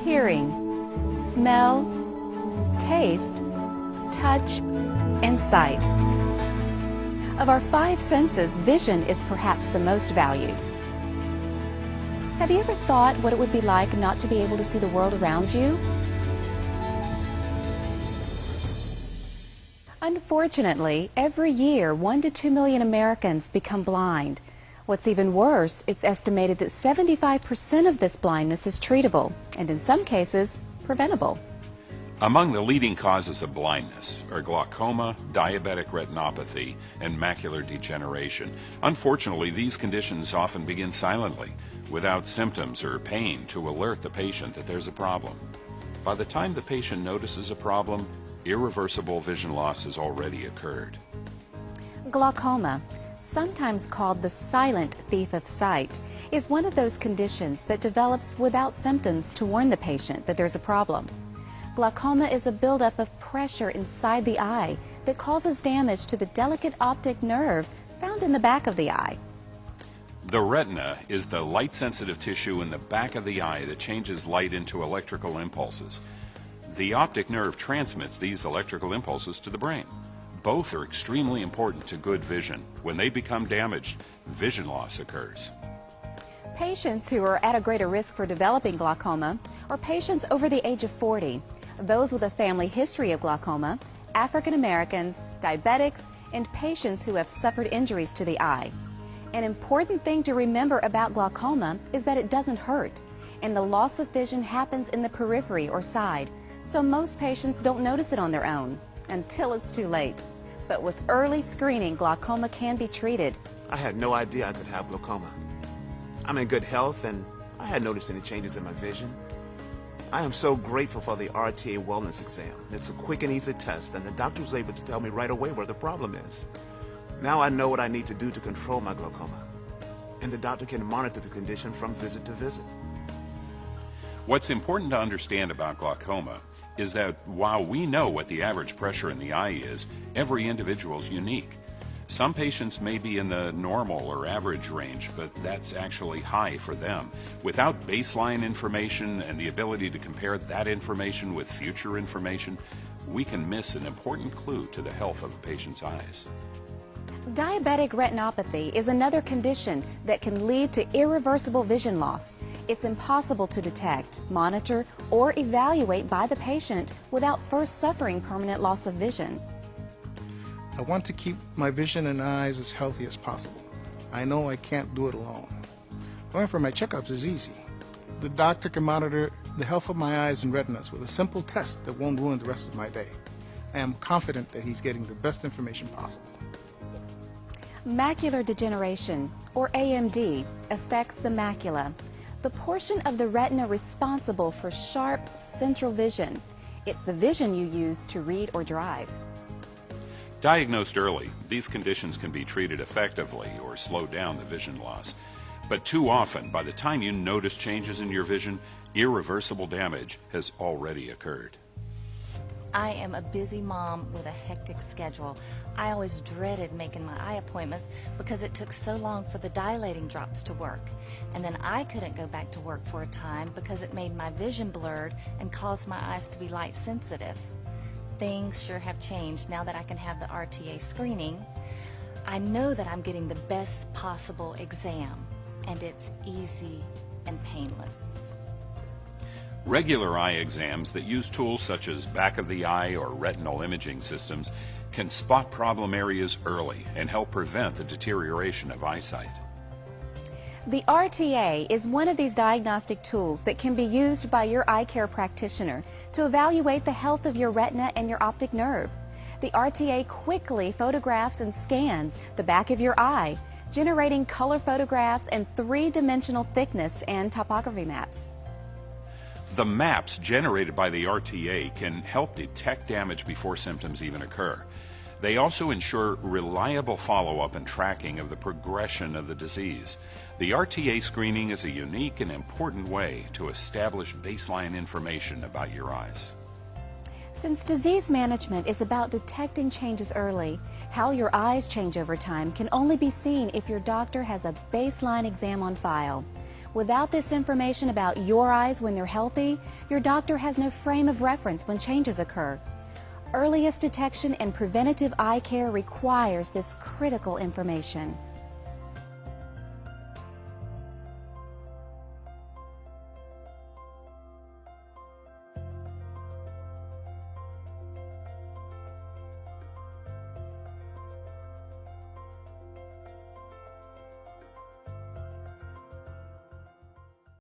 Hearing, smell, taste, touch, and sight. Of our five senses, vision is perhaps the most valued. Have you ever thought what it would be like not to be able to see the world around you? Unfortunately, every year 1 to 2 million Americans become blind. What's even worse, it's estimated that 75% of this blindness is treatable, and in some cases, preventable. Among the leading causes of blindness are glaucoma, diabetic retinopathy, and macular degeneration. Unfortunately, these conditions often begin silently, without symptoms or pain to alert the patient that there's a problem. By the time the patient notices a problem, irreversible vision loss has already occurred. Glaucoma, sometimes called the silent thief of sight, is one of those conditions that develops without symptoms to warn the patient that there's a problem. Glaucoma is a buildup of pressure inside the eye that causes damage to the delicate optic nerve found in the back of the eye. The retina is the light-sensitive tissue in the back of the eye that changes light into electrical impulses. The optic nerve transmits these electrical impulses to the brain. Both are extremely important to good vision. When they become damaged, vision loss occurs. Patients who are at a greater risk for developing glaucoma are patients over the age of 40, those with a family history of glaucoma, African Americans, diabetics, and patients who have suffered injuries to the eye. An important thing to remember about glaucoma is that it doesn't hurt, and the loss of vision happens in the periphery or side, so most patients don't notice it on their own until it's too late. But with early screening, glaucoma can be treated. I had no idea I could have glaucoma. I'm in good health and I hadn't noticed any changes in my vision. I am so grateful for the RTA wellness exam. It's a quick and easy test and the doctor was able to tell me right away where the problem is. Now I know what I need to do to control my glaucoma. And the doctor can monitor the condition from visit to visit. What's important to understand about glaucoma is that while we know what the average pressure in the eye is, every individual is unique. Some patients may be in the normal or average range, but that's actually high for them. Without baseline information and the ability to compare that information with future information, we can miss an important clue to the health of a patient's eyes. Diabetic retinopathy is another condition that can lead to irreversible vision loss. It's impossible to detect, monitor, or evaluate by the patient without first suffering permanent loss of vision. I want to keep my vision and eyes as healthy as possible. I know I can't do it alone. Going for my checkups is easy. The doctor can monitor the health of my eyes and retinas with a simple test that won't ruin the rest of my day. I am confident that he's getting the best information possible. Macular degeneration, or AMD, affects the macula, the portion of the retina responsible for sharp central vision. It's the vision you use to read or drive. Diagnosed early, these conditions can be treated effectively or slow down the vision loss. But too often, by the time you notice changes in your vision, irreversible damage has already occurred. I am a busy mom with a hectic schedule. I always dreaded making my eye appointments because it took so long for the dilating drops to work. And then I couldn't go back to work for a time because it made my vision blurred and caused my eyes to be light sensitive. Things sure have changed now that I can have the RTA screening. I know that I'm getting the best possible exam, and it's easy and painless. Regular eye exams that use tools such as back of the eye or retinal imaging systems can spot problem areas early and help prevent the deterioration of eyesight. The RTA is one of these diagnostic tools that can be used by your eye care practitioner to evaluate the health of your retina and your optic nerve. The RTA quickly photographs and scans the back of your eye, generating color photographs and three-dimensional thickness and topography maps. The maps generated by the RTA can help detect damage before symptoms even occur. They also ensure reliable follow-up and tracking of the progression of the disease. The RTA screening is a unique and important way to establish baseline information about your eyes. Since disease management is about detecting changes early, How your eyes change over time can only be seen if your doctor has a baseline exam on file. Without this information about your eyes when they're healthy, your doctor has no frame of reference when changes occur. Earliest detection and preventative eye care requires this critical information.